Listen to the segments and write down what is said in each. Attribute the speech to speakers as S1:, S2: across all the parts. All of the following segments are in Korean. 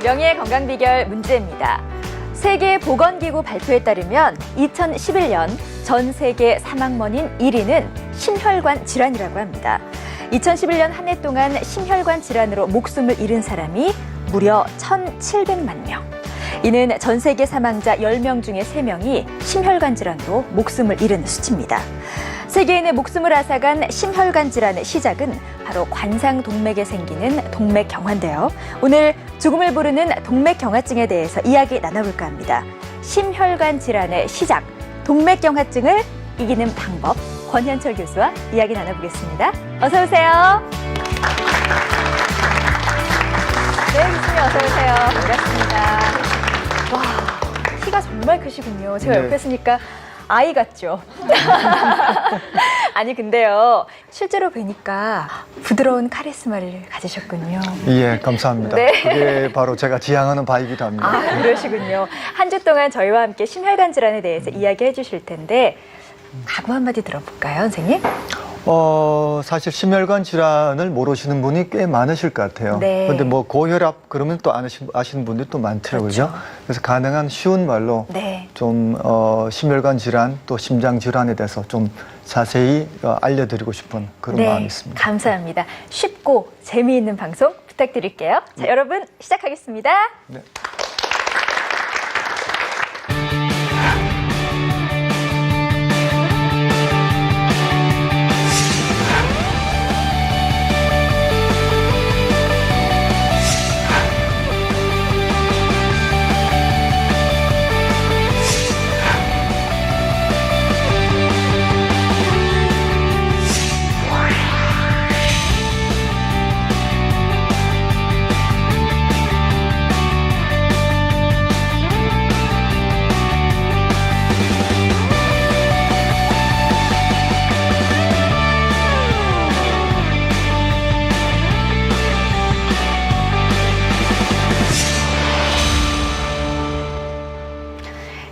S1: 명예 건강 비결 문제입니다. 세계보건기구 발표에 따르면 2011년 전 세계 사망원인 1위는 심혈관 질환이라고 합니다. 2011년 한 해 동안 심혈관 질환으로 목숨을 잃은 사람이 무려 1,700만 명. 이는 전 세계 사망자 10명 중에 3명이 심혈관 질환으로 목숨을 잃은 수치입니다. 세계인의 목숨을 앗아간 심혈관 질환의 시작은 바로 관상동맥에 생기는 동맥경화인데요. 오늘 죽음을 부르는 동맥경화증에 대해서 이야기 나눠볼까 합니다. 심혈관 질환의 시작, 동맥경화증을 이기는 방법, 권현철 교수와 이야기 나눠보겠습니다. 어서 오세요. 네, 교수님 어서 오세요. 반갑습니다. 와, 키가 정말 크시군요. 제가 옆에 있으니까 아이 같죠? 아니 근데요, 실제로 뵈니까 부드러운 카리스마를 가지셨군요.
S2: 예, 감사합니다.
S1: 네.
S2: 그게 바로 제가 지향하는 바이기도 합니다.
S1: 아, 그러시군요. 한 주 동안 저희와 함께 심혈관 질환에 대해서 이야기해 주실 텐데 각오 한마디 들어볼까요, 선생님?
S2: 사실 심혈관 질환을 모르시는 분이 꽤 많으실 것 같아요.
S1: 네.
S2: 그런데 뭐 고혈압 그러면 또 아시는 분들이 또 많더라고요.
S1: 그렇죠.
S2: 그래서 가능한 쉬운 말로
S1: 네.
S2: 좀 심혈관 질환 또 심장 질환에 대해서 좀 자세히 알려드리고 싶은 그런 마음이 있습니다.
S1: 감사합니다. 쉽고 재미있는 방송 부탁드릴게요. 자, 여러분 시작하겠습니다.
S2: 네.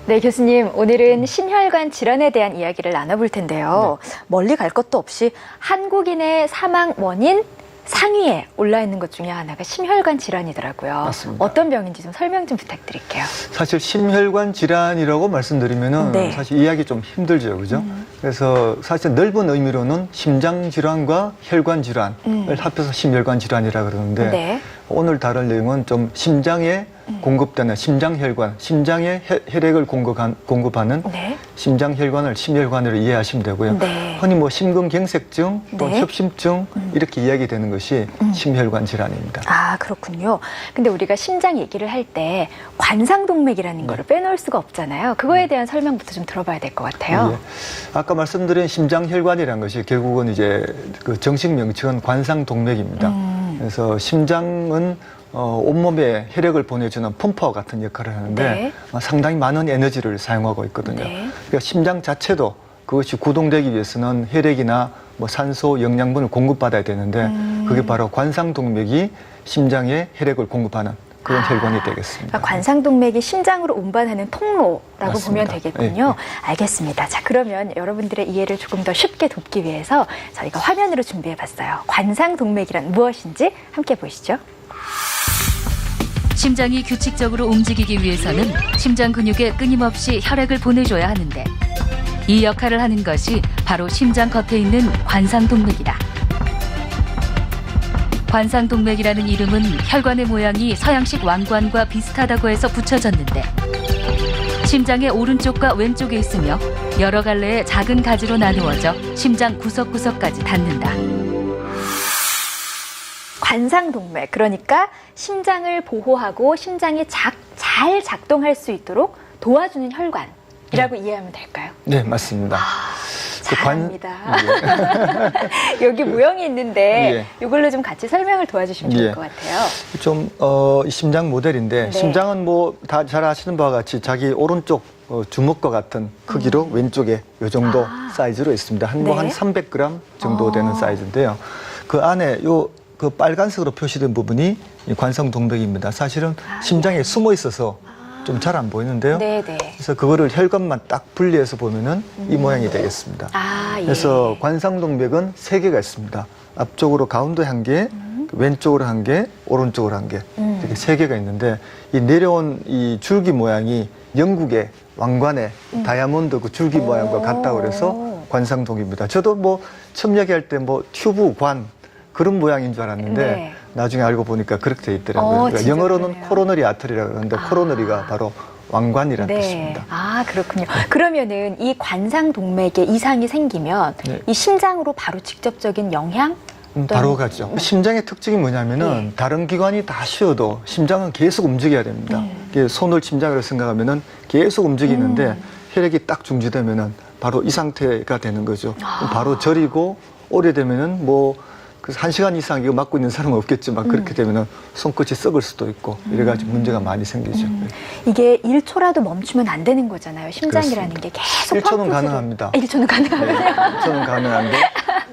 S1: 네, 교수님. 오늘은 심혈관 질환에 대한 이야기를 나눠볼 텐데요.
S2: 네.
S1: 멀리 갈 것도 없이 한국인의 사망 원인 상위에 올라 있는 것 중에 하나가 심혈관 질환이더라고요.
S2: 맞습니다.
S1: 어떤 병인지 좀 설명 좀 부탁드릴게요.
S2: 사실 심혈관 질환이라고 말씀드리면은
S1: 네.
S2: 사실 이해하기 좀 힘들죠, 그죠? 그래서 사실 넓은 의미로는 심장 질환과 혈관 질환을 합해서 심혈관 질환이라 그러는데
S1: 네.
S2: 오늘 다룰 내용은 좀 심장에 공급되는 심장혈관, 심장에 혈액을 공급하는
S1: 네.
S2: 심장혈관을 심혈관으로 이해하시면 되고요.
S1: 네.
S2: 흔히 뭐 심근경색증, 또
S1: 네.
S2: 협심증 이렇게 이야기되는 것이 심혈관 질환입니다.
S1: 아, 그렇군요. 근데 우리가 심장 얘기를 할 때 관상동맥이라는 거를 빼놓을 수가 없잖아요. 그거에 대한 설명부터 좀 들어봐야 될 것 같아요.
S2: 예. 아까 말씀드린 심장혈관이라는 것이 결국은 이제 그 정식 명칭은 관상동맥입니다. 그래서 심장은 온몸에 혈액을 보내주는 펌프와 같은 역할을 하는데
S1: 네.
S2: 상당히 많은 에너지를 사용하고 있거든요.
S1: 네.
S2: 그러니까 심장 자체도 그것이 구동되기 위해서는 혈액이나 뭐 산소, 영양분을 공급받아야 되는데 그게 바로 관상동맥이 심장에 혈액을 공급하는 그런 혈관이 되겠습니다.
S1: 그러니까 관상동맥이 심장으로 운반하는 통로라고
S2: 맞습니다.
S1: 보면 되겠군요.
S2: 예, 예.
S1: 알겠습니다. 자, 그러면 여러분들의 이해를 조금 더 쉽게 돕기 위해서 저희가 화면으로 준비해봤어요. 관상동맥이란 무엇인지 함께 보시죠.
S3: 심장이 규칙적으로 움직이기 위해서는 심장 근육에 끊임없이 혈액을 보내줘야 하는데 이 역할을 하는 것이 바로 심장 겉에 있는 관상동맥이다. 관상동맥이라는 이름은 혈관의 모양이 서양식 왕관과 비슷하다고 해서 붙여졌는데 심장의 오른쪽과 왼쪽에 있으며 여러 갈래의 작은 가지로 나누어져 심장 구석구석까지 닿는다.
S1: 관상동맥, 그러니까 심장을 보호하고 심장이 잘 작동할 수 있도록 도와주는 혈관이라고 이해하면 될까요?
S2: 네, 맞습니다. 그
S1: 잘합니다. 여기 모형이 있는데
S2: 예.
S1: 이걸로 좀 같이 설명을 도와주시면 좋을
S2: 예.
S1: 것 같아요.
S2: 좀 이 심장 모델인데
S1: 네.
S2: 심장은 뭐 다 잘 아시는 바와 같이 자기 오른쪽 주먹과 같은 크기로 왼쪽에 요 정도 사이즈로 있습니다. 한 뭐 한
S1: 네.
S2: 300g 정도 되는 사이즈인데요. 그 안에 그 빨간색으로 표시된 부분이 이 관상동맥입니다. 사실은 심장에 숨어 있어서 좀 잘 안 보이는데요.
S1: 네네.
S2: 그래서 그거를 혈관만 딱 분리해서 보면은 이 모양이 되겠습니다.
S1: 아, 예.
S2: 그래서 관상동맥은 3개가 있습니다. 앞쪽으로 가운데 한 개, 왼쪽으로 한 개, 오른쪽으로 한 개. 이렇게 세 개가 있는데 이 내려온 이 줄기 모양이 영국의 왕관의 다이아몬드 그 줄기 모양과 같다고 그래서 관상동입니다. 저도 뭐 처음 얘기할 때 뭐 튜브 관 그런 모양인 줄 알았는데
S1: 네.
S2: 나중에 알고 보니까 그렇게 돼 있더라고요. 그러니까
S1: 진짜
S2: 영어로는
S1: 그러네요.
S2: 코로너리 아트리라고 하는데 코로너리가 바로 왕관이라는
S1: 네.
S2: 뜻입니다.
S1: 아, 그렇군요. 그러면은 이 관상 동맥에 이상이 생기면
S2: 네.
S1: 이 심장으로 바로 직접적인 영향?
S2: 바로 가죠. 심장의 특징이 뭐냐면은
S1: 예.
S2: 다른 기관이 다 쉬어도 심장은 계속 움직여야 됩니다. 이게 손을 심장으로 생각하면은 계속 움직이는데 혈액이 딱 중지되면은 바로 이 상태가 되는 거죠. 그럼 바로 저리고 오래되면은 뭐 그래서 1시간 이상 이거 맞고 있는 사람은 없겠지만 그렇게 되면은 손끝이 썩을 수도 있고 이래가지고 문제가 많이 생기죠.
S1: 이게 1초라도 멈추면 안 되는 거잖아요. 심장이라는 게 계속
S2: 1초는
S1: 펌프질을-
S2: 가능합니다.
S1: 아, 1초는 가능합니다.
S2: 네, 1초는 가능한데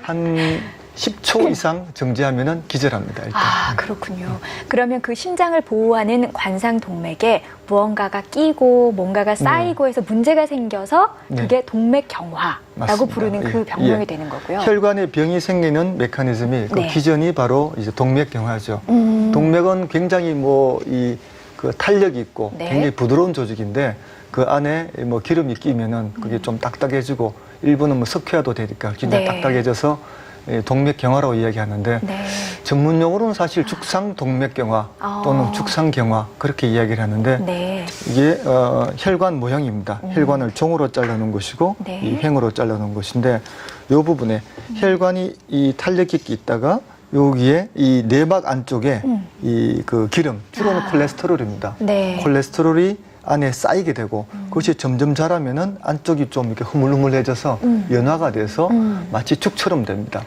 S2: 한 10초 이상 정지하면은 기절합니다. 일단.
S1: 아, 그렇군요. 그러면 그 심장을 보호하는 관상 동맥에 무언가가 끼고 뭔가가 쌓이고 해서 문제가 생겨서
S2: 네.
S1: 그게 동맥 경화라고
S2: 맞습니다.
S1: 부르는 그
S2: 예,
S1: 병명이
S2: 예.
S1: 되는 거고요.
S2: 혈관에 병이 생기는 메커니즘이 그
S1: 네.
S2: 기전이 바로 이제 동맥 경화죠. 동맥은 굉장히 뭐 이 그 탄력이 있고
S1: 네.
S2: 굉장히 부드러운 조직인데 그 안에 뭐 기름이 끼면은 그게 좀 딱딱해지고 일부는 뭐 석회화도 되니까 굉장히
S1: 네.
S2: 딱딱해져서 동맥 경화라고 이야기하는데
S1: 네.
S2: 전문 용어로는 사실 죽상 동맥 경화 또는 죽상 경화 그렇게 이야기를 하는데
S1: 네.
S2: 이게 혈관 모형입니다. 혈관을 종으로 잘라놓은 것이고
S1: 네.
S2: 이 횡으로 잘라놓은 것인데 이 부분에 혈관이 이 탄력이 있다가 여기에 이 내막 안쪽에 이 그 기름 주로는 콜레스테롤입니다.
S1: 네.
S2: 콜레스테롤이 안에 쌓이게 되고 그것이 점점 자라면은 안쪽이 좀 이렇게 흐물흐물해져서 연화가 돼서 마치 죽처럼 됩니다.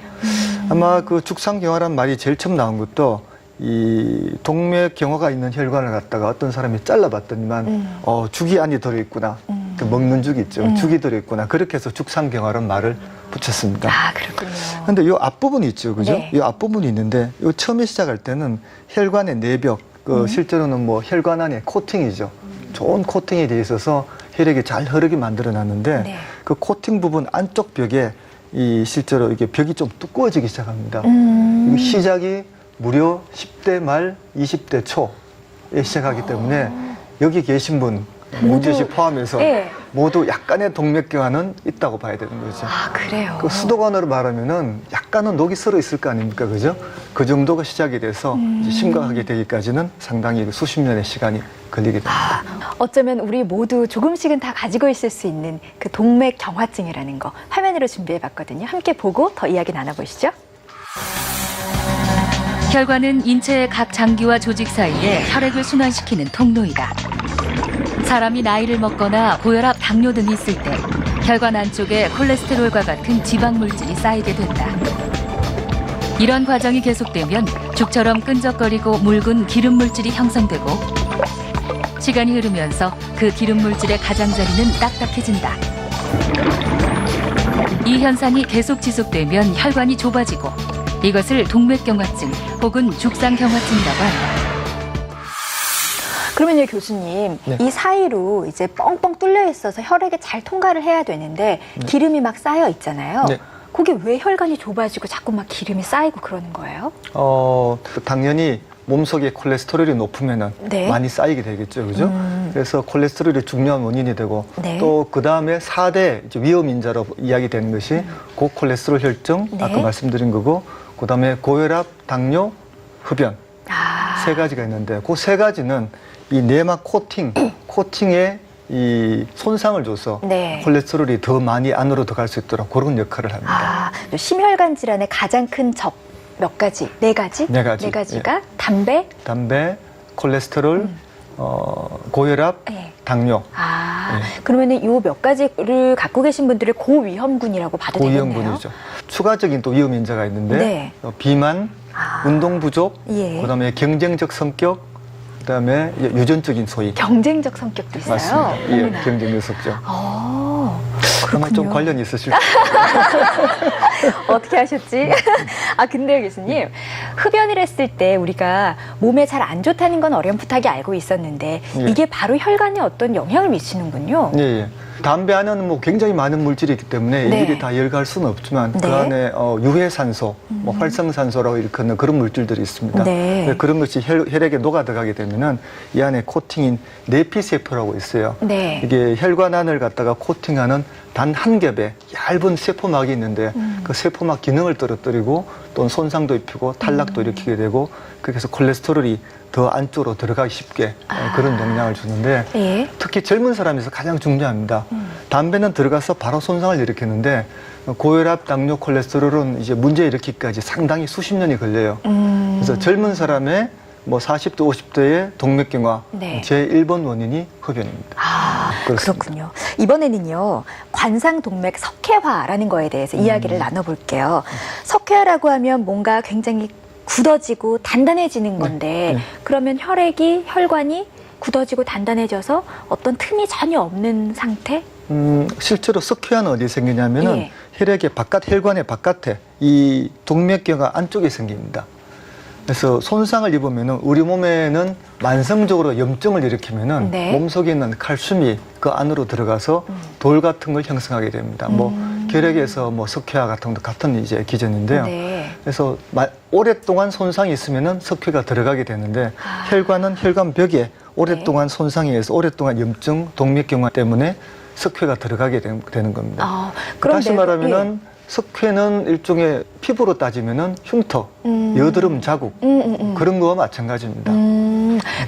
S2: 아마 그 죽상경화란 말이 제일 처음 나온 것도 이 동맥 경화가 있는 혈관을 갖다가 어떤 사람이 잘라봤더니만 죽이 안에 들어있구나. 그 먹는 죽이 있죠. 죽이 들어있구나. 그렇게 해서 죽상경화라는 말을 붙였습니다.
S1: 아, 그렇군요.
S2: 근데 이 앞부분이 있죠. 그죠?
S1: 네.
S2: 이 앞부분이 있는데 이 처음에 시작할 때는 혈관의 내벽, 그 실제로는 뭐 혈관 안에 코팅이죠. 좋은 코팅이 돼 있어서 혈액이 잘 흐르게 만들어 놨는데
S1: 네.
S2: 그 코팅 부분 안쪽 벽에 이 실제로 이게 벽이 좀 두꺼워지기 시작합니다. 이 시작이 무려 10대 말 20대 초에 시작하기 때문에 여기 계신 분 문재 씨 포함해서
S1: 네.
S2: 모두 약간의 동맥경화는 있다고 봐야 되는 거죠.
S1: 아, 그래요.
S2: 그 수도관으로 말하면은 약간은 녹이 슬어 있을 거 아닙니까, 그죠? 그 정도가 시작이 돼서 이제 심각하게 되기까지는 상당히 수십 년의 시간이 걸리게 됩니다.
S1: 어쩌면 우리 모두 조금씩은 다 가지고 있을 수 있는 그 동맥 경화증이라는 거 화면으로 준비해봤거든요. 함께 보고 더 이야기 나눠보시죠.
S3: 혈관은 인체의 각 장기와 조직 사이에 혈액을 순환시키는 통로이다. 사람이 나이를 먹거나 고혈압, 당뇨 등이 있을 때 혈관 안쪽에 콜레스테롤과 같은 지방 물질이 쌓이게 된다. 이런 과정이 계속되면 죽처럼 끈적거리고 묽은 기름 물질이 형성되고 시간이 흐르면서 그 기름 물질의 가장자리는 딱딱해진다. 이 현상이 계속 지속되면 혈관이 좁아지고 이것을 동맥경화증 혹은 죽상경화증이라고 한다.
S1: 그러면요, 교수님,
S2: 네.
S1: 이 사이로 이제 뻥뻥 뚫려 있어서 혈액에 잘 통과를 해야 되는데 기름이 막 쌓여 있잖아요.
S2: 네.
S1: 그게 왜 혈관이 좁아지고 자꾸 막 기름이 쌓이고 그러는 거예요?
S2: 당연히 몸속에 콜레스테롤이 높으면은
S1: 네.
S2: 많이 쌓이게 되겠죠, 그죠? 그래서 콜레스테롤이 중요한 원인이 되고
S1: 네.
S2: 또 그 다음에 4대 위험 인자로 이야기되는 것이 고콜레스테롤 혈증,
S1: 네.
S2: 아까 말씀드린 거고, 그 다음에 고혈압, 당뇨, 흡연
S1: 아,
S2: 세 가지가 있는데 그 세 가지는 이 내막 코팅에 이 손상을 줘서
S1: 네.
S2: 콜레스테롤이 더 많이 안으로 들어갈 수 있도록 그런 역할을 합니다.
S1: 아, 심혈관 질환의 가장 큰 적 몇 가지? 네 가지?
S2: 네 가지.
S1: 네 가지가 담배?
S2: 담배, 콜레스테롤, 고혈압,
S1: 네.
S2: 당뇨,
S1: 아, 그러면은 요 몇 가지를 갖고 계신 분들을 고위험군이라고 봐도 되겠네요.
S2: 고위험군이죠. 추가적인 또 위험 인자가 있는데
S1: 네.
S2: 비만,
S1: 아,
S2: 운동 부족,
S1: 예.
S2: 그다음에 경쟁적 성격, 그다음에 유전적인 소위.
S1: 경쟁적 성격도 있어요.
S2: 맞습니다. 예,
S1: 어머나.
S2: 경쟁적 성격.
S1: 아,
S2: 아마 좀
S1: 그렇군요.
S2: 관련이 있으실 거예요.
S1: 어떻게 하셨지? 아, 근데요, 교수님. 흡연을 했을 때 우리가 몸에 잘 안 좋다는 건 어렴풋하게 알고 있었는데
S2: 예.
S1: 이게 바로 혈관에 어떤 영향을 미치는군요.
S2: 예, 예. 담배 안에는 뭐 굉장히 많은 물질이 있기 때문에
S1: 네.
S2: 일일이 다 열거할 수는 없지만
S1: 네.
S2: 그 안에 유해산소, 뭐 활성산소라고 일컫는 그런 물질들이 있습니다.
S1: 네.
S2: 그런 것이 혈액에 녹아 들어가게 되면은 이 안에 코팅인 내피세포라고 있어요.
S1: 네.
S2: 이게 혈관 안을 갖다가 코팅하는 단 한 겹의 얇은 세포막이 있는데 그 세포막 기능을 떨어뜨리고 또는 손상도 입히고 탈락도 일으키게 되고 그렇게 해서 콜레스테롤이 더 안쪽으로 들어가기 쉽게 그런 영향을 주는데
S1: 예.
S2: 특히 젊은 사람에서 가장 중요합니다. 담배는 들어가서 바로 손상을 일으키는데 고혈압, 당뇨, 콜레스테롤은 이제 문제 일으키기까지 상당히 수십 년이 걸려요. 그래서 젊은 사람의 뭐 40대, 50대의 동맥경화
S1: 네.
S2: 제1번 원인이 흡연입니다.
S1: 아,
S2: 그렇습니다.
S1: 그렇군요. 이번에는요, 관상동맥 석회화라는 거에 대해서 이야기를 나눠볼게요. 석회화라고 하면 뭔가 굉장히 굳어지고 단단해지는 건데,
S2: 네.
S1: 그러면 혈관이 굳어지고 단단해져서 어떤 틈이 전혀 없는 상태?
S2: 실제로 석회화는 어디에 생기냐면은
S1: 예.
S2: 혈액의 혈관의 바깥에 이 동맥경화 안쪽에 생깁니다. 그래서 손상을 입으면은 우리 몸에는 만성적으로 염증을 일으키면은
S1: 네.
S2: 몸속에 있는 칼슘이 그 안으로 들어가서 돌 같은 걸 형성하게 됩니다. 뭐 혈액에서 뭐 석회화 같은 것도 같은 이제 기전인데요.
S1: 네.
S2: 그래서 오랫동안 손상이 있으면은 석회가 들어가게 되는데
S1: 아.
S2: 혈관은 혈관벽에 오랫동안 손상이 해서 오랫동안 염증, 동맥경화 때문에 석회가 들어가게 되는 겁니다.
S1: 아,
S2: 다시 말하면은 석회는 일종의 피부로 따지면은 흉터, 여드름 자국 그런 거와 마찬가지입니다.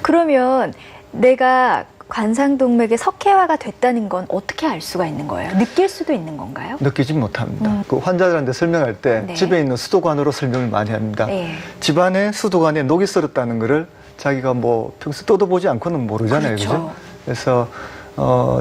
S1: 그러면 내가 관상동맥의 석회화가 됐다는 건 어떻게 알 수가 있는 거예요? 느낄 수도 있는 건가요?
S2: 느끼지 못합니다. 그 환자들한테 설명할 때
S1: 네.
S2: 집에 있는 수도관으로 설명을 많이 합니다.
S1: 네.
S2: 집안에 수도관에 녹이 슬었다는 거를 자기가 뭐 평소 떠도보지 않고는 모르잖아요.
S1: 그렇죠.
S2: 그죠? 그래서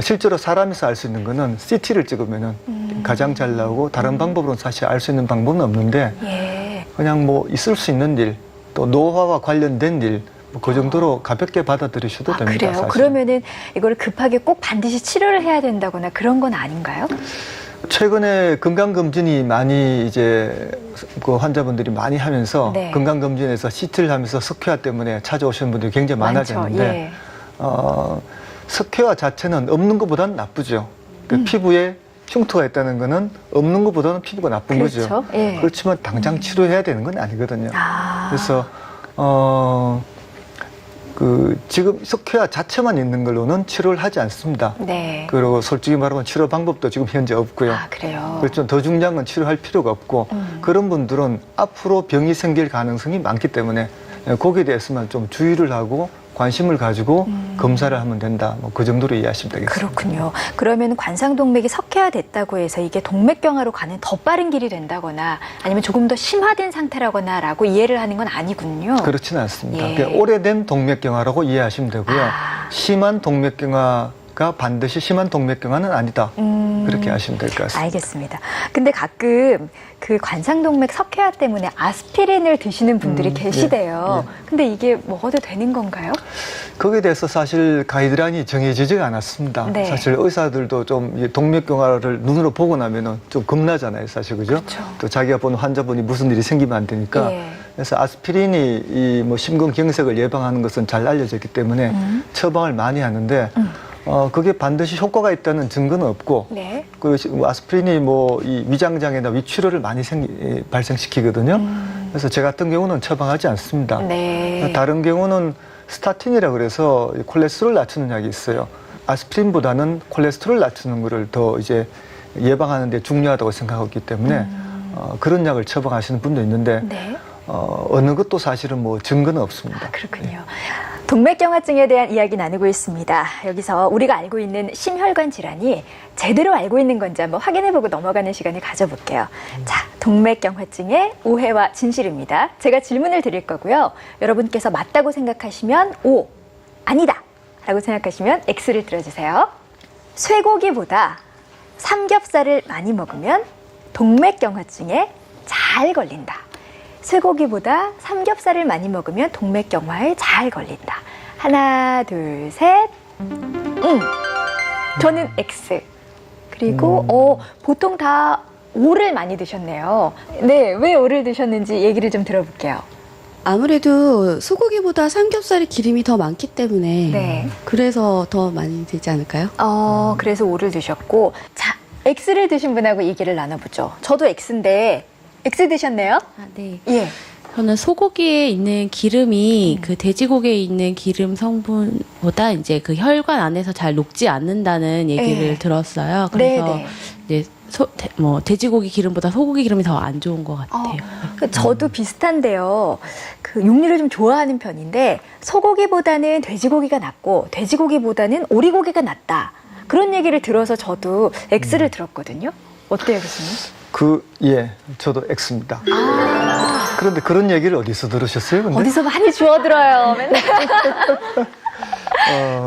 S2: 실제로 사람에서 알 수 있는 거는 CT를 찍으면은 가장 잘 나오고 다른 방법으로는 사실 알 수 있는 방법은 없는데
S1: 예.
S2: 그냥 뭐 있을 수 있는 일, 또 노화와 관련된 일, 뭐 그 정도로 가볍게 받아들이셔도 됩니다.
S1: 그래요?
S2: 사실.
S1: 그러면은 이걸 급하게 꼭 반드시 치료를 해야 된다거나 그런 건 아닌가요?
S2: 최근에 건강검진이 많이 이제 그 환자분들이 많이 하면서
S1: 네.
S2: 건강검진에서 CT를 하면서 석회화 때문에 찾아오시는 분들이 굉장히 많아졌는데
S1: 예.
S2: 석회화 자체는 없는 것보다는 나쁘죠. 그 피부에 흉터가 있다는 거는 없는 것보다는 피부가 나쁜
S1: 그렇죠.
S2: 거죠.
S1: 예.
S2: 그렇지만 당장 치료해야 되는 건 아니거든요.
S1: 아.
S2: 그래서 지금 석회화 자체만 있는 걸로는 치료를 하지 않습니다.
S1: 네.
S2: 그리고 솔직히 말하면 치료 방법도 지금 현재 없고요.
S1: 아, 그래요?
S2: 그렇죠. 더 중요한 건 치료할 필요가 없고 그런 분들은 앞으로 병이 생길 가능성이 많기 때문에 거기에 대해서만 좀 주의를 하고 관심을 가지고 검사를 하면 된다. 뭐 그 정도로 이해하시면 되겠습니다.
S1: 그렇군요. 그러면 관상동맥이 석회화됐다고 해서 이게 동맥경화로 가는 더 빠른 길이 된다거나 아니면 조금 더 심화된 상태라거나라고 이해를 하는 건 아니군요.
S2: 그렇지는 않습니다.
S1: 예.
S2: 그러니까 오래된 동맥경화라고 이해하시면 되고요.
S1: 아.
S2: 심한 동맥경화가 반드시 심한 동맥경화는 아니다. 그렇게 하시면 될 것 같습니다.
S1: 알겠습니다. 근데 가끔 그 관상동맥 석회화 때문에 아스피린을 드시는 분들이 계시대요. 근데 이게 먹어도 되는 건가요?
S2: 거기에 대해서 사실 가이드라인이 정해지지가 않았습니다.
S1: 네.
S2: 사실 의사들도 좀 이 동맥경화를 눈으로 보고 나면은 좀 겁나잖아요, 사실 그죠?
S1: 그렇죠.
S2: 또 자기가 보는 환자분이 무슨 일이 생기면 안 되니까.
S1: 예.
S2: 그래서 아스피린이 이 뭐 심근경색을 예방하는 것은 잘 알려져 있기 때문에 처방을 많이 하는데 그게 반드시 효과가 있다는 증거는 없고
S1: 네.
S2: 그 아스피린이 뭐 이 위장장애나 위출혈을 많이 발생시키거든요. 그래서 제 같은 경우는 처방하지 않습니다.
S1: 네.
S2: 다른 경우는 스타틴이라 그래서 콜레스테롤 낮추는 약이 있어요. 아스피린보다는 콜레스테롤 낮추는 거를 더 이제 예방하는 데 중요하다고 생각하고 있기 때문에 그런 약을 처방하시는 분도 있는데
S1: 네.
S2: 어느 것도 사실은 뭐 증거는 없습니다.
S1: 그렇군요. 동맥경화증에 대한 이야기 나누고 있습니다. 여기서 우리가 알고 있는 심혈관 질환이 제대로 알고 있는 건지 한번 확인해보고 넘어가는 시간을 가져볼게요. 자, 동맥경화증의 오해와 진실입니다. 제가 질문을 드릴 거고요. 여러분께서 맞다고 생각하시면 O, 아니다 라고 생각하시면 X를 들어주세요. 쇠고기보다 삼겹살을 많이 먹으면 동맥경화증에 잘 걸린다. 쇠고기보다 삼겹살을 많이 먹으면 동맥경화에 잘 걸린다. 하나, 둘, 셋. 저는 X. 그리고 보통 다 오를 많이 드셨네요. 네, 왜 오를 드셨는지 얘기를 좀 들어볼게요.
S4: 아무래도 소고기보다 삼겹살이 기름이 더 많기 때문에
S1: 네.
S4: 그래서 더 많이 들지 않을까요?
S1: 그래서 오를 드셨고, 자, X를 드신 분하고 얘기를 나눠보죠. 저도 X인데, X 드셨네요?
S5: 아, 네.
S1: 예.
S5: 저는 소고기에 있는 기름이 그 돼지고기에 있는 기름 성분보다 이제 그 혈관 안에서 잘 녹지 않는다는 얘기를
S1: 네.
S5: 들었어요. 그래서 이제 돼지고기 기름보다 소고기 기름이 더 안 좋은 것 같아요.
S1: 저도 비슷한데요. 그 육류를 좀 좋아하는 편인데 소고기보다는 돼지고기가 낫고 돼지고기보다는 오리고기가 낫다. 그런 얘기를 들어서 저도 X를 들었거든요. 어때요, 교수님?
S2: 예, 저도 X입니다. 그런데 그런 얘기를 어디서 들으셨어요? 근데?
S1: 어디서 많이 주워들어요, 맨날.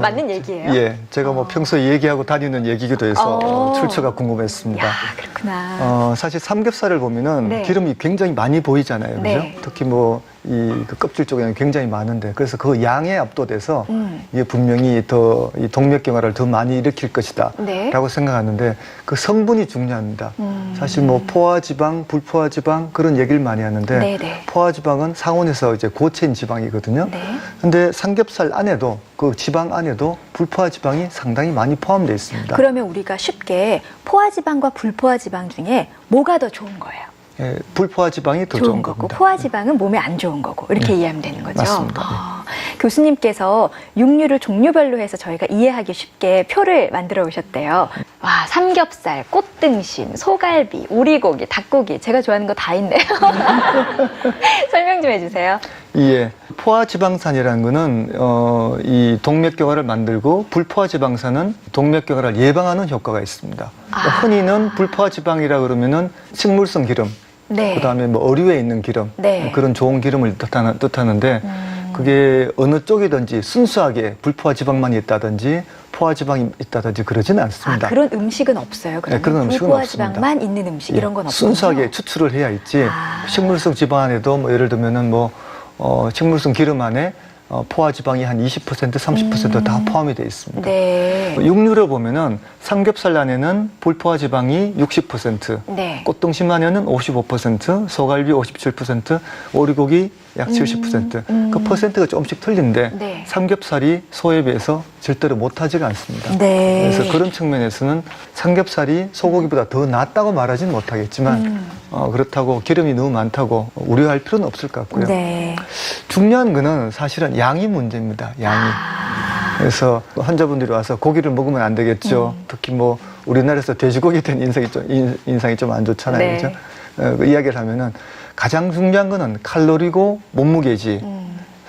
S1: 맞는 얘기예요?
S2: 예, 제가 뭐 평소에 얘기하고 다니는 얘기기도 해서 출처가 궁금했습니다.
S1: 야, 그렇구나.
S2: 사실 삼겹살을 보면은
S1: 네.
S2: 기름이 굉장히 많이 보이잖아요. 그죠?
S1: 네.
S2: 특히 뭐 그 껍질 쪽에는 굉장히 많은데 그래서 그 양에 압도돼서 이게 분명히 더 이 동맥경화를 더 많이 일으킬 것이다
S1: 네.
S2: 라고 생각하는데 그 성분이 중요합니다. 사실 뭐 포화지방, 불포화지방 그런 얘기를 많이 하는데
S1: 네네.
S2: 포화지방은 상온에서 이제 고체인 지방이거든요.
S1: 네.
S2: 근데 삼겹살 안에도 그 지방 안에도 불포화지방이 상당히 많이 포함되어 있습니다.
S1: 그러면 우리가 쉽게 포화지방과 불포화지방 중에 뭐가 더 좋은 거예요?
S2: 예, 불포화지방이 더
S1: 좋은
S2: 좋은
S1: 거고
S2: 겁니다.
S1: 포화지방은 몸에 안 좋은 거고 이렇게
S2: 네.
S1: 이해하면 되는 거죠.
S2: 맞습니다.
S1: 교수님께서 육류를 종류별로 해서 저희가 이해하기 쉽게 표를 만들어 오셨대요. 와, 삼겹살, 꽃등심, 소갈비, 오리고기, 닭고기 제가 좋아하는 거 다 있네요. 설명 좀 해주세요.
S2: 예, 포화지방산이라는 거는 이 동맥경화를 만들고 불포화지방산은 동맥경화를 예방하는 효과가 있습니다. 흔히는 불포화지방이라 그러면은 식물성 기름,
S1: 네.
S2: 그다음에 뭐 어류에 있는 기름,
S1: 네.
S2: 그런 좋은 기름을 뜻하는데 그게 어느 쪽이든지 순수하게 불포화지방만 있다든지 포화지방이 있다든지 그러지는 않습니다.
S1: 그런 음식은 없어요. 그러면
S2: 네, 그런 음식은
S1: 불포화지방만 있는 음식
S2: 예,
S1: 이런 건 없군요.
S2: 순수하게 추출을 해야 있지. 식물성 지방 안에도 뭐 예를 들면은 뭐 식물성 기름 안에 포화지방이 한 20%, 30%다 포함이 되어 있습니다.
S1: 네.
S2: 육류를 보면은 삼겹살 안에는 불포화지방이 60%,
S1: 네.
S2: 꽃등심 안에는 55%, 소갈비 57%, 오리고기 약 70%. 그 퍼센트가 조금씩 틀린데
S1: 네.
S2: 삼겹살이 소에 비해서 절대로 못하지가 않습니다.
S1: 네.
S2: 그래서 그런 측면에서는 삼겹살이 소고기보다 더 낫다고 말하지는 못하겠지만 그렇다고 기름이 너무 많다고 우려할 필요는 없을 것 같고요.
S1: 네.
S2: 중요한 거는 사실은 양이 문제입니다. 양이. 그래서 환자분들이 와서 고기를 먹으면 안 되겠죠. 특히 뭐 우리나라에서 돼지고기에 대한 인상이 좀 안 좋잖아요.
S1: 네.
S2: 그죠? 그 이야기를 하면은 가장 중요한 거는 칼로리고 몸무게지.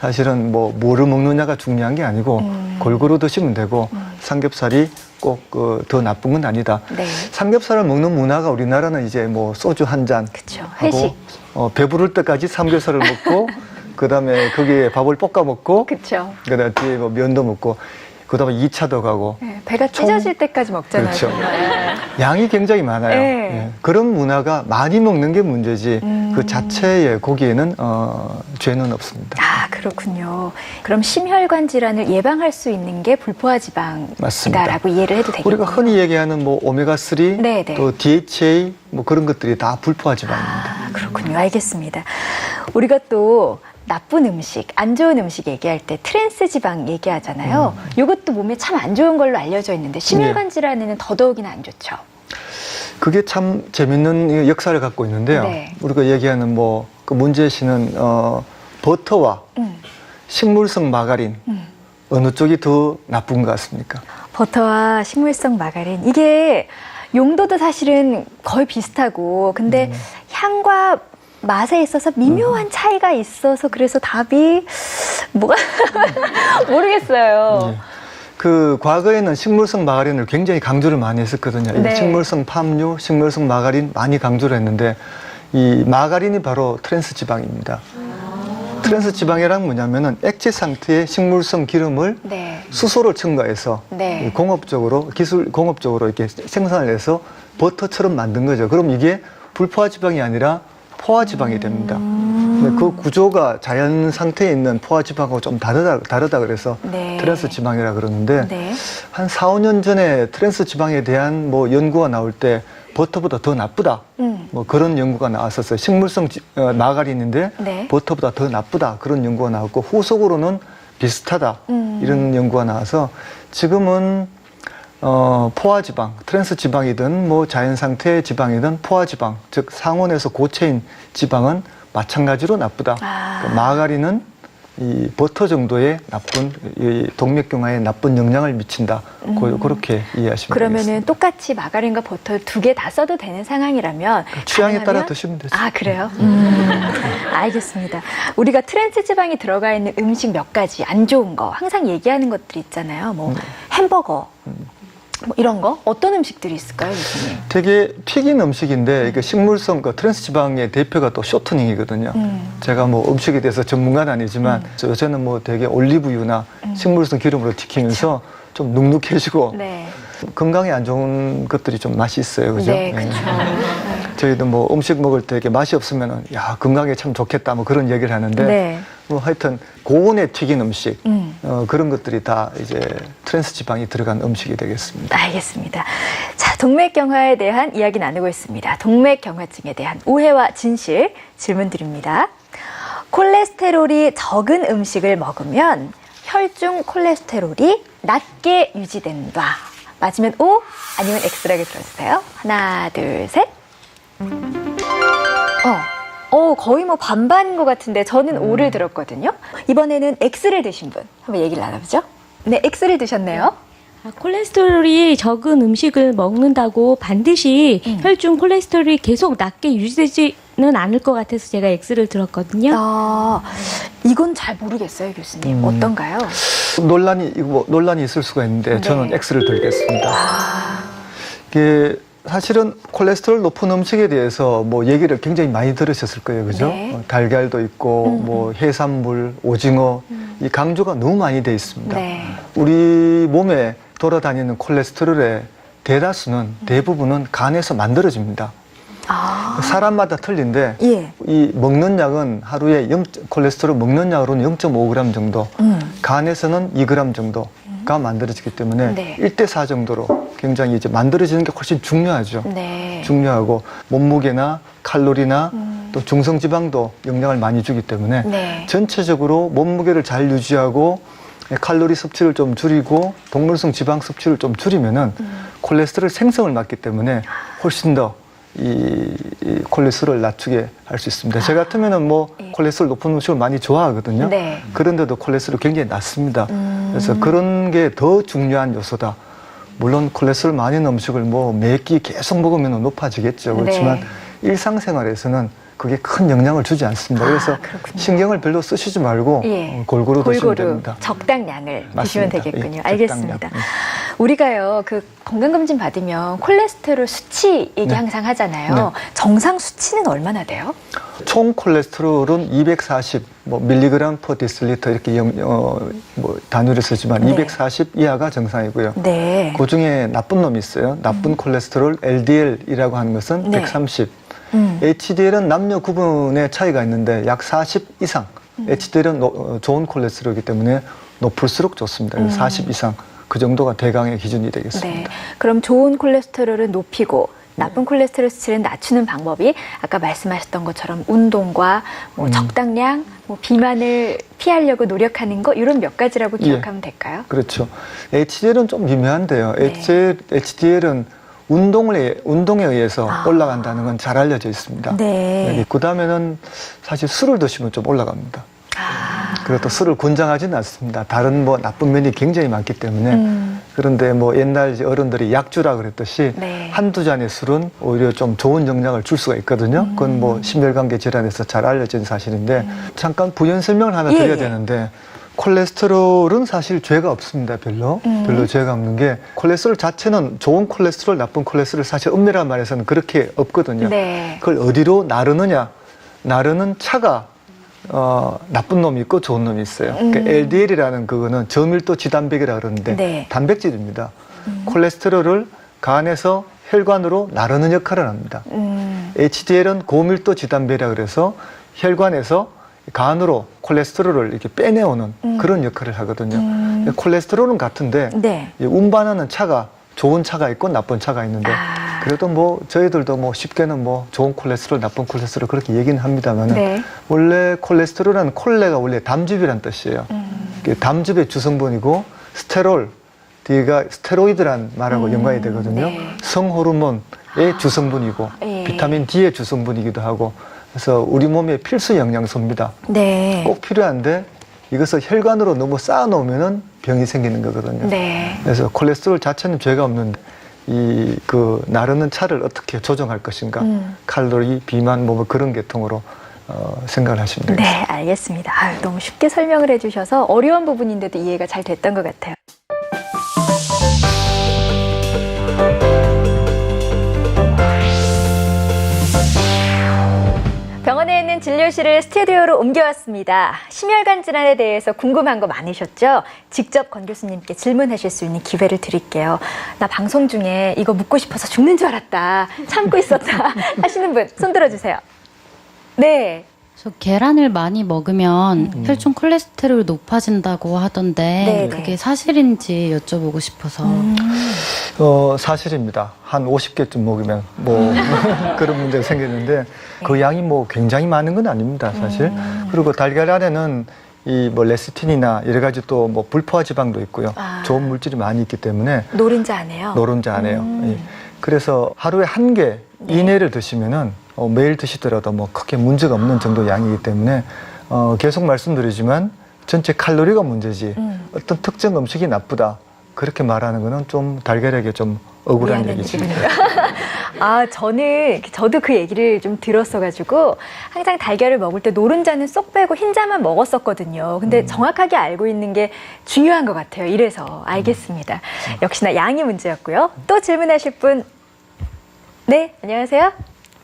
S2: 사실은 뭐 뭐를 먹느냐가 중요한 게 아니고 골고루 드시면 되고 삼겹살이 꼭 더 나쁜 건 아니다.
S1: 네.
S2: 삼겹살을 먹는 문화가 우리나라는 이제 뭐 소주 한 잔
S1: 그쵸. 회식.
S2: 하고 배부를 때까지 삼겹살을 먹고 그다음에 거기에 밥을 볶아 먹고
S1: 그쵸.
S2: 그다음에 뒤에 뭐 면도 먹고 그다음에 2차도 가고
S1: 네, 배가 찢어질 때까지 먹잖아요.
S2: 그렇죠.
S1: 정말.
S2: 양이 굉장히 많아요.
S1: 네.
S2: 예. 그런 문화가 많이 먹는 게 문제지 그 자체의 고기에는 죄는 없습니다.
S1: 그렇군요. 그럼 심혈관 질환을 예방할 수 있는 게 불포화지방이다라고 이해를 해도 되겠군요.
S2: 우리가 흔히 얘기하는 뭐 오메가3
S1: 네, 네.
S2: 또 DHA 뭐 그런 것들이 다 불포화지방입니다.
S1: 그렇군요. 알겠습니다. 우리가 또 나쁜 음식, 안 좋은 음식 얘기할 때 트랜스 지방 얘기하잖아요. 이것도 몸에 참 안 좋은 걸로 알려져 있는데 심혈관 질환에는 더더욱이나 안 좋죠.
S2: 그게 참 재밌는 역사를 갖고 있는데요.
S1: 네.
S2: 우리가 얘기하는 뭐 그 문제시는 버터와 식물성 마가린 어느 쪽이 더 나쁜 것 같습니까?
S1: 버터와 식물성 마가린 이게 용도도 사실은 거의 비슷하고 근데 향과 맛에 있어서 미묘한 차이가 있어서 그래서 답이 뭐가 모르겠어요.
S2: 예. 그 과거에는 식물성 마가린을 굉장히 강조를 많이 했었거든요. 이
S1: 네.
S2: 식물성 팜유, 식물성 마가린 많이 강조를 했는데 이 마가린이 바로 트랜스 지방입니다. 트랜스 지방이란 뭐냐면은 액체 상태의 식물성 기름을
S1: 네.
S2: 수소를 첨가해서
S1: 네.
S2: 공업적으로 공업적으로 이렇게 생산을 해서 버터처럼 만든 거죠. 그럼 이게 불포화지방이 아니라 포화지방이 됩니다. 근데 그 구조가 자연 상태에 있는 포화지방하고 좀 다르다 그래서
S1: 네.
S2: 트랜스 지방이라 그러는데
S1: 네.
S2: 한 4, 5년 전에 트랜스 지방에 대한 뭐 연구가 나올 때 버터보다 더 나쁘다. 뭐 그런 연구가 나왔었어요. 식물성 마가린인데
S1: 네.
S2: 버터보다 더 나쁘다. 그런 연구가 나왔고 후속으로는 비슷하다. 이런 연구가 나와서 지금은 포화지방, 트랜스 지방이든 뭐 자연 상태의 지방이든 포화지방, 즉 상온에서 고체인 지방은 마찬가지로 나쁘다. 그러니까 마가린은 이 버터 정도의 나쁜 이 동맥경화에 나쁜 영향을 미친다. 그렇게 이해하시면
S1: 그러면은
S2: 되겠습니다.
S1: 똑같이 마가린과 버터 두 개 다 써도 되는 상황이라면
S2: 취향에 따라
S1: 가능하면-
S2: 드시면 되죠.
S1: 아, 그래요? 알겠습니다. 우리가 트랜스 지방이 들어가 있는 음식 몇 가지 안 좋은 거 항상 얘기하는 것들이 있잖아요. 뭐 햄버거 뭐 이런 거 어떤 음식들이 있을까요, 교수님?
S2: 되게 튀긴 음식인데 이게 식물성 트랜스 지방의 대표가 또 쇼트닝이거든요. 제가 뭐 음식에 대해서 전문가는 아니지만 저는 뭐 되게 올리브유나 식물성 기름으로 튀기면서 좀 눅눅해지고
S1: 네.
S2: 건강에 안 좋은 것들이 좀 맛이 있어요, 그죠?
S1: 네, 그렇죠.
S2: 저희도 뭐 음식 먹을 때 이렇게 맛이 없으면은 야 건강에 참 좋겠다 뭐 그런 얘기를 하는데
S1: 네.
S2: 뭐 하여튼 고온에 튀긴 음식 그런 것들이 다 이제 트랜스 지방이 들어간 음식이 되겠습니다.
S1: 알겠습니다. 자, 동맥경화에 대한 이야기 나누고 있습니다. 동맥경화증에 대한 오해와 진실 질문 드립니다. 콜레스테롤이 적은 음식을 먹으면 혈중 콜레스테롤이 낮게 유지된다. 맞으면 O, 아니면 X라고 들어주세요. 하나, 둘, 셋. 거의 뭐 반반인 것 같은데 저는 O를 들었거든요. 이번에는 X를 드신 분 한번 얘기를 나눠보죠. 네, X를 드셨네요.
S6: 콜레스테롤이 적은 음식을 먹는다고 반드시 혈중 콜레스테롤이 계속 낮게 유지되지는 않을 것 같아서 제가 X를 들었거든요.
S1: 이건 잘 모르겠어요, 교수님. 어떤가요?
S2: 논란이 있을 수가 있는데 저는
S1: 네.
S2: X를 들겠습니다. 이게 사실은 콜레스테롤 높은 음식에 대해서 뭐 얘기를 굉장히 많이 들으셨을 거예요, 그죠?
S1: 네.
S2: 달걀도 있고 뭐 해산물, 오징어 이 강조가 너무 많이 돼 있습니다.
S1: 네.
S2: 우리 몸에 돌아다니는 콜레스테롤의 대부분은 간에서 만들어집니다. 사람마다 틀린데
S1: 예.
S2: 이 먹는 약은 하루에 콜레스테롤 먹는 약으로는 0.5g 정도, 간에서는 2g 정도가 만들어지기 때문에
S1: 네.
S2: 1대4 정도로 굉장히 이제 만들어지는 게 훨씬 중요하죠.
S1: 네.
S2: 중요하고 몸무게나 칼로리나 또 중성지방도 영향을 많이 주기 때문에
S1: 네.
S2: 전체적으로 몸무게를 잘 유지하고 칼로리 섭취를 좀 줄이고 동물성 지방 섭취를 좀 줄이면은 콜레스테롤 생성을 막기 때문에 훨씬 더 이 콜레스테롤을 낮추게 할 수 있습니다. 제 같으면은 뭐
S1: 예.
S2: 콜레스테롤 높은 음식을 많이 좋아하거든요.
S1: 네.
S2: 그런데도 콜레스테롤 굉장히 낮습니다. 그래서 그런 게 더 중요한 요소다. 물론 콜레스테롤 많은 음식을 뭐 매 끼 계속 먹으면 높아지겠죠. 그렇지만
S1: 네.
S2: 일상생활에서는 그게 큰 영향을 주지 않습니다. 그래서
S1: 그렇군요.
S2: 신경을 별로 쓰시지 말고
S1: 예.
S2: 골고루 드시면 됩니다.
S1: 적당량을 드시면
S2: 맞습니다.
S1: 되겠군요.
S2: 예,
S1: 알겠습니다.
S2: 적당량.
S1: 우리가요, 그 건강검진 받으면 콜레스테롤 수치 얘기
S2: 네.
S1: 항상 하잖아요.
S2: 네.
S1: 정상 수치는 얼마나 돼요?
S2: 총 콜레스테롤은 240 밀리그램 퍼 디실리터 이렇게 뭐 단위를 쓰지만
S1: 네.
S2: 240 이하가 정상이고요.
S1: 네.
S2: 그 중에 나쁜 놈이 있어요. 나쁜 콜레스테롤 LDL이라고 하는 것은
S1: 네.
S2: 130. HDL은 남녀 구분의 차이가 있는데 약 40 이상. HDL은 좋은 콜레스테롤이기 때문에 높을수록 좋습니다. 그래서 40 이상 그 정도가 대강의 기준이 되겠습니다.
S1: 네. 그럼 좋은 콜레스테롤은 높이고 나쁜 콜레스테롤 수치를 낮추는 방법이 아까 말씀하셨던 것처럼 운동과 뭐 적당량, 뭐 비만을 피하려고 노력하는 거 이런 몇 가지라고 기억하면 될까요?
S2: 그렇죠. HDL은 좀 미묘한데요.
S1: 네.
S2: HDL은 운동에 의해서 올라간다는 건 잘 알려져 있습니다.
S1: 네.
S2: 그 다음에는 사실 술을 드시면 좀 올라갑니다. 그리고 또 술을 권장하지는 않습니다. 다른 뭐 나쁜 면이 굉장히 많기 때문에. 그런데 뭐 옛날 이제 어른들이 약주라 그랬듯이
S1: 네.
S2: 한두 잔의 술은 오히려 좀 좋은 영향을 줄 수가 있거든요. 그건 뭐 심혈관계 질환에서 잘 알려진 사실인데 잠깐 부연 설명을 하나
S1: 예,
S2: 드려야
S1: 예.
S2: 되는데 콜레스테롤은 사실 죄가 없습니다. 별로 죄가 없는 게 콜레스테롤 자체는 좋은 콜레스테롤, 나쁜 콜레스테롤 사실 엄밀한 말에서는 그렇게 없거든요.
S1: 네.
S2: 그걸 어디로 나르느냐? 나르는 차가 나쁜 놈이 있고 좋은 놈이 있어요. 그러니까 LDL이라는 그거는 저밀도 지단백이라 그러는데
S1: 네.
S2: 단백질입니다. 콜레스테롤을 간에서 혈관으로 나르는 역할을 합니다. HDL은 고밀도 지단백이라 그래서 혈관에서 간으로 콜레스테롤을 이렇게 빼내오는 그런 역할을 하거든요. 콜레스테롤은 같은데
S1: 네.
S2: 운반하는 차가 좋은 차가 있고 나쁜 차가 있는데 그래도 뭐 저희들도 뭐 쉽게는 뭐 좋은 콜레스테롤, 나쁜 콜레스테롤 그렇게 얘기는 합니다만은
S1: 네.
S2: 원래 콜레스테롤은 콜레가 원래 담즙이란 뜻이에요. 이게 담즙의 주성분이고 스테롤 D가 스테로이드란 말하고 연관이 되거든요.
S1: 네.
S2: 성호르몬의 주성분이고
S1: 예.
S2: 비타민 D의 주성분이기도 하고 그래서 우리 몸의 필수 영양소입니다.
S1: 네.
S2: 꼭 필요한데 이것을 혈관으로 너무 쌓아놓으면은 병이 생기는 거거든요.
S1: 네.
S2: 그래서 콜레스테롤 자체는 죄가 없는데 이 그 나르는 차를 어떻게 조정할 것인가, 칼로리, 비만 뭐 그런 계통으로 생각을 하시면 되겠습니다.
S1: 네, 알겠습니다. 아유, 너무 쉽게 설명을 해주셔서 어려운 부분인데도 이해가 잘 됐던 것 같아요. 병원에 있는 진료실을 스튜디오로 옮겨왔습니다. 심혈관 질환에 대해서 궁금한 거 많으셨죠? 직접 권 교수님께 질문하실 수 있는 기회를 드릴게요. 나 방송 중에 이거 묻고 싶어서 죽는 줄 알았다. 참고 있었다. 하시는 분 손 들어주세요. 네.
S7: 저 계란을 많이 먹으면 혈중 콜레스테롤이 높아진다고 하던데
S1: 네네.
S7: 그게 사실인지 여쭤보고 싶어서.
S2: 사실입니다. 한 50개쯤 먹으면 뭐 그런 문제가 생기는데 그 양이 뭐 굉장히 많은 건 아닙니다, 사실. 그리고 달걀 안에는 이 뭐 레시틴이나 여러 가지 또 뭐 불포화 지방도 있고요. 좋은 물질이 많이 있기 때문에
S1: 노른자 안 해요?
S2: 노른자 안 해요. 예. 그래서 하루에 한 개 이내를 드시면은 매일 드시더라도 뭐 크게 문제가 없는 정도 양이기 때문에 계속 말씀드리지만 전체 칼로리가 문제지 어떤 특정 음식이 나쁘다 그렇게 말하는 거는 좀 달걀에게 좀 억울한
S1: 미안한
S2: 얘기입니다.
S1: 아, 저도 그 얘기를 좀 들었어가지고 항상 달걀을 먹을 때 노른자는 쏙 빼고 흰자만 먹었었거든요. 근데 정확하게 알고 있는 게 중요한 것 같아요. 이래서 알겠습니다. 역시나 양이 문제였고요. 또 질문하실 분, 네, 안녕하세요.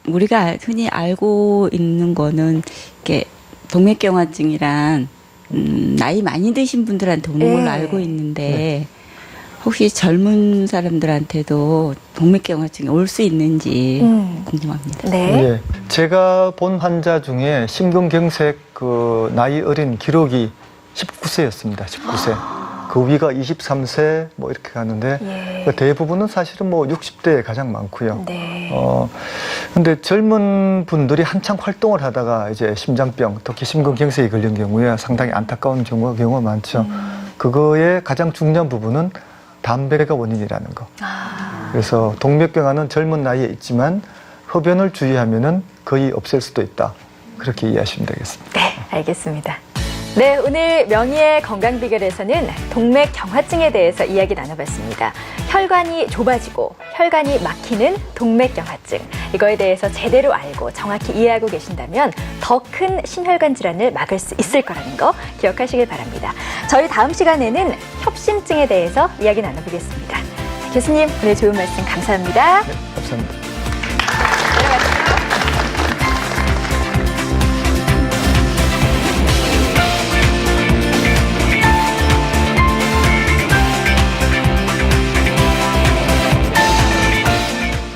S8: 우리가 흔히 알고 있는 거는 이게 동맥경화증이란 나이 많이 드신 분들한테 오는 걸로
S1: 네.
S8: 알고 있는데 혹시 젊은 사람들한테도 동맥경화증이 올 수 있는지 궁금합니다.
S1: 네.
S2: 예. 제가 본 환자 중에 심근경색 그 나이 어린 기록이 19세였습니다. 19세. 그 위가 23세 뭐 이렇게 가는데
S1: 예.
S2: 그 대부분은 사실은 뭐 60대에 가장 많고요.
S1: 네.
S2: 근데 젊은 분들이 한창 활동을 하다가 이제 심장병, 특히 심근경색이 걸린 경우에 상당히 안타까운 경우가 많죠. 그거의 가장 중요한 부분은 담배가 원인이라는 거. 그래서 동맥경화는 젊은 나이에 있지만 흡연을 주의하면은 거의 없앨 수도 있다. 그렇게 이해하시면 되겠습니다.
S1: 네, 알겠습니다. 네, 오늘 명의의 건강 비결에서는 동맥경화증에 대해서 이야기 나눠봤습니다. 혈관이 좁아지고 혈관이 막히는 동맥경화증. 이거에 대해서 제대로 알고 정확히 이해하고 계신다면 더 큰 심혈관 질환을 막을 수 있을 거라는 거 기억하시길 바랍니다. 저희 다음 시간에는 협심증에 대해서 이야기 나눠보겠습니다. 교수님, 오늘 좋은 말씀 감사합니다.
S2: 감사합니다.